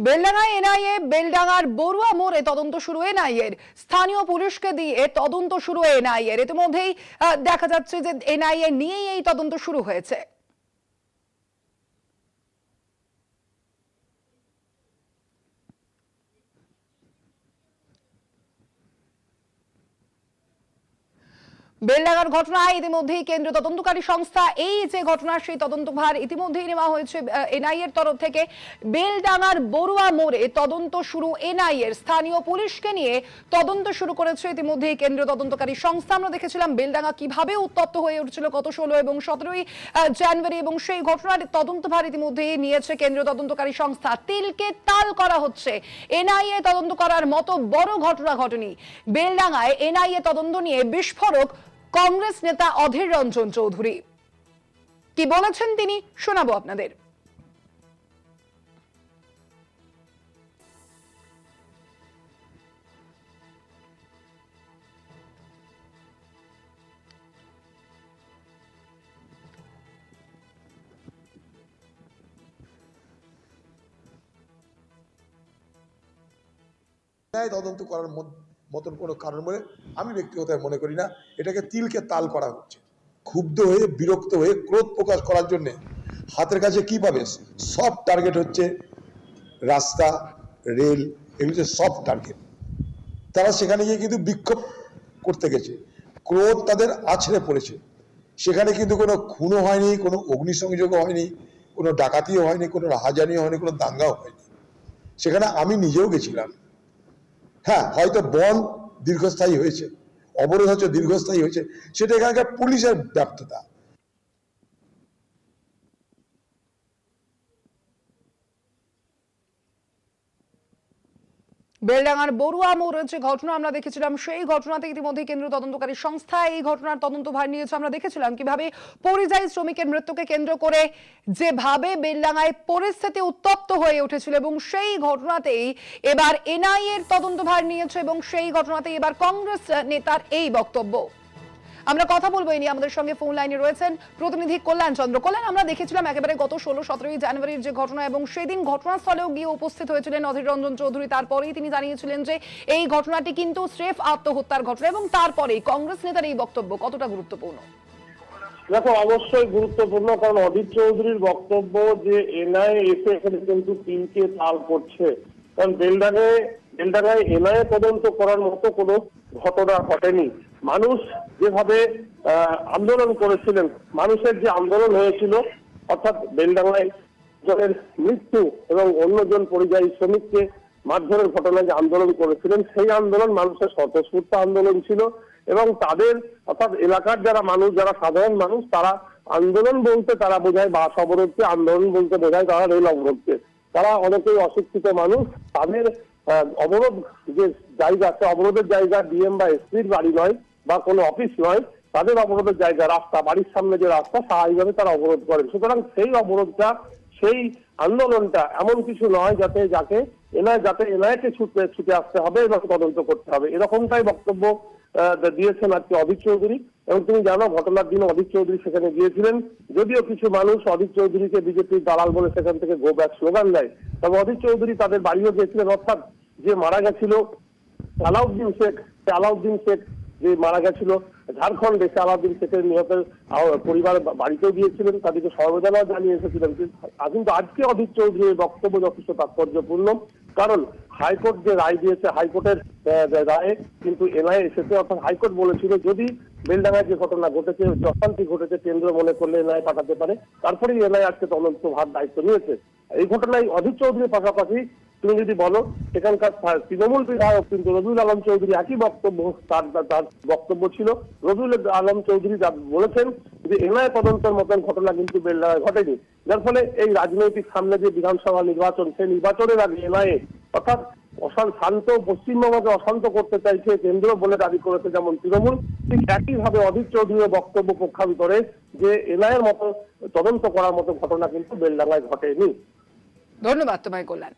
বেলডাঙ্গায় NIA বেলডাঙ্গার Barua মোড়ে তদন্ত শুরু এনআইএর স্থানীয় পুলিশকে দিয়ে তদন্ত শুরু এনআইএর ইতিমধ্যেই দেখা যাচ্ছে যে এনআইএ নিয়েই এই তদন্ত শুরু হয়েছে। বেলডাঙ্গার ঘটনায় ইতিমধ্যেই কেন্দ্রীয় তদন্তকারী সংস্থা এই যে ঘটনার সেই তদন্তভার ইতিমধ্যেই নেওয়া হয়েছে এনআইএর তরফ থেকে। বেলডাঙ্গার বড়ুয়া মোড়ে তদন্ত শুরু এনআইএর স্থানীয় পুলিশকে নিয়ে তদন্ত শুরু করেছে ইতিমধ্যেই কেন্দ্রীয় তদন্তকারী সংস্থা। আমরা দেখেছিলাম বেলডাঙ্গা কিভাবে উত্তপ্ত হয়ে উঠছিল গত 16 এবং 17 জানুয়ারি, এবং সেই ঘটনার তদন্তভার ইতিমধ্যেই নিয়েছে কেন্দ্রীয় তদন্তকারী সংস্থা। তিলকে তাল করা হচ্ছে, এনআইএ তদন্ত করার মতো বড় ঘটনা ঘটেনি। বেলডাঙ্গায় এনআইএ তদন্ত নিয়ে বিস্ফোরক কংগ্রেস নেতা অধীর রঞ্জন চৌধুরী। কি বলেছেন তিনি শোনাবো আপনাদের। তদন্ত করার মতন কোনো কারণ বলে আমি ব্যক্তিগতভাবে মনে করি না। এটাকে তিলকে তাল করা হচ্ছে, ক্ষুব্ধ হয়ে বিরক্ত হয়ে ক্রোধ প্রকাশ করার জন্য। হাতের কাছে কি পাবে? সব টার্গেট হচ্ছে রাস্তা, রেল, এগুলো হচ্ছে সব টার্গেট। তারা সেখানে গিয়ে কিন্তু বিক্ষোভ করতে গেছে, ক্রোধ তাদের আছড়ে পড়েছে। সেখানে কিন্তু কোনো খুনও হয়নি, কোনো অগ্নিসংযোগও হয়নি, কোনো ডাকাতিও হয়নি, কোনো রাহাজানিও হয়নি, কোনো দাঙ্গাও হয়নি। সেখানে আমি নিজেও গেছিলাম। হ্যাঁ, হয়তো বন দীর্ঘস্থায়ী হয়েছে, অবরোধ হচ্ছে দীর্ঘস্থায়ী হয়েছে, সেটা এখানকার পুলিশের ব্যর্থতা। বেলডাঙ্গার বড়ুয়া মোড়ের যে ঘটনা আমরা দেখেছিলাম, সেই ঘটনাতে ইতিমধ্যে কেন্দ্রীয় তদন্তকারী সংস্থা এই ঘটনার তদন্তভার নিয়েছে। আমরা দেখেছিলাম কিভাবে পরিযায়ী শ্রমিকের মৃত্যুকে কেন্দ্র করে যেভাবে বেলডাঙ্গায় পরিস্থিতি উত্তপ্ত হয়ে উঠেছিল, এবং সেই ঘটনাতেই এবার এনআইএ এর তদন্তভার নিয়েছে, এবং সেই ঘটনাতেই এবার কংগ্রেস নেতার এই বক্তব্য। আমরা কথা বলবো এই নিয়ে। আমাদের সঙ্গে ফোন লাইনে রয়েছেন প্রতিনিধি কল্যাণ চন্দ্র। কল্যাণ, আমরা দেখেছিলাম একেবারে গত 16-17 জানুয়ারির যে ঘটনা, এবং সেদিন ঘটনাস্থলেও গিয়ে উপস্থিত হয়েছিলেন অধীর রঞ্জন চৌধুরী। তারপরেই তিনি জানিয়েছিলেন যে এই ঘটনাটি কিন্তু স্রেফ আত্মহত্যার ঘটনা, এবং তারপরেই কংগ্রেস নেতার এই বক্তব্য কতটা গুরুত্বপূর্ণ? দেখো, অবশ্যই গুরুত্বপূর্ণ, কারণ অধীর চৌধুরীর বক্তব্য যে এনআইএ এসে এখানে কিন্তু তিলকে তাল করছে। কারণ বেলডাঙ্গায় এনআইএ তদন্ত করার মতো কোনো ঘটনা ঘটেনি। মানুষ যেভাবে আন্দোলন করেছিলেন, মানুষের যে আন্দোলন হয়েছিল, অর্থাৎ বেলডাঙ্গায় জনের মৃত্যু এবং অন্যজন পরিযায়ী শ্রমিককে মারধরের ঘটনায় যে আন্দোলন করেছিলেন, সেই আন্দোলন মানুষের স্বতঃস্ফূর্ত আন্দোলন ছিল। এবং তাদের অর্থাৎ এলাকার যারা মানুষ, যারা সাধারণ মানুষ, তারা আন্দোলন বলতে তারা বোঝায় বাস অবরোধকে, আন্দোলন বলতে বোঝায় তারা রেল অবরোধকে। তারা অনেকেই অশিক্ষিত মানুষ, তাদের অবরোধ যে জায়গা, সে অবরোধের জায়গা ডিএম বা এসপির বাড়ি নয় বা কোনো অফিস নয়, তাদের অবরোধের জায়গা রাস্তা, বাড়ির সামনে যে রাস্তা, স্বাভাবিকভাবে তারা অবরোধ করেন। সুতরাং সেই অবরোধটা, সেই আন্দোলনটা এমন কিছু নয় যাতে এনআইএকে ছুটে আসতে হবে এবং তদন্ত করতে হবে, এরকমটাই বক্তব্য দিয়েছেন আজকে অধীর চৌধুরী। এবং তুমি জানো, ঘটনার দিন অধীর চৌধুরী সেখানে গিয়েছিলেন। যদিও কিছু মানুষ অধীর চৌধুরীকে বিজেপির দালাল বলে সেখান থেকে গো ব্যাক স্লোগান দেয়, তবে অধীর চৌধুরী তাদের বাড়িও গিয়েছিলেন। অর্থাৎ যে মারা গেছিল আলাউদ্দিন শেখ যে মারা গেছিল ঝাড়খণ্ডে, সে আলাউদ্দিন শেখের নিহতের পরিবার বাড়িতেও গিয়েছিলেন, তাদেরকে সমবেদনা জানিয়ে এসেছিলেন। কিন্তু আজকে অধীর চৌধুরীর বক্তব্য যথেষ্ট তাৎপর্যপূর্ণ, কারণ হাইকোর্ট যে রায় দিয়েছে, হাইকোর্টের রায়ে কিন্তু এনআইএ এসেছে। অর্থাৎ হাইকোর্ট বলেছিল যদি বেলডাঙ্গায় যে ঘটনা ঘটেছে, অশান্তি ঘটেছে, কেন্দ্র মনে করলে এনআইএ পাঠাতে পারে। তারপরেই এনআইএ আজকে তদন্ত ভার দায়িত্ব নিয়েছে। এই ঘটনায় অধীর চৌধুরীর পাশাপাশি তুমি যদি বলো, সেখানকার তৃণমূল বিধায়ক কিন্তু রবিউল আলম চৌধুরী একই বক্তব্য, তার বক্তব্য ছিল। রবিউল আলম চৌধুরী যা বলেছেন যে এনআইএ তদন্তের মতন ঘটনা কিন্তু বেলডাঙ্গায় ঘটেনি। যার ফলে এই রাজনৈতিক সামনে যে বিধানসভা নির্বাচন, সেই নির্বাচনের আগে এনআইএ অর্থাৎ শান্ত পশ্চিমবঙ্গকে অশান্ত করতে চাইছে কেন্দ্র বলে দাবি করেছে যেমন তৃণমূল, ঠিক একইভাবে অধীর চৌধুরীর বক্তব্য প্রখ্যাপিত করে যে এনআইএর মতো তদন্ত করার মতো ঘটনা কিন্তু বেলডাঙ্গায় ঘটেনি। ধন্যবাদ তোমায় কল্যাণ।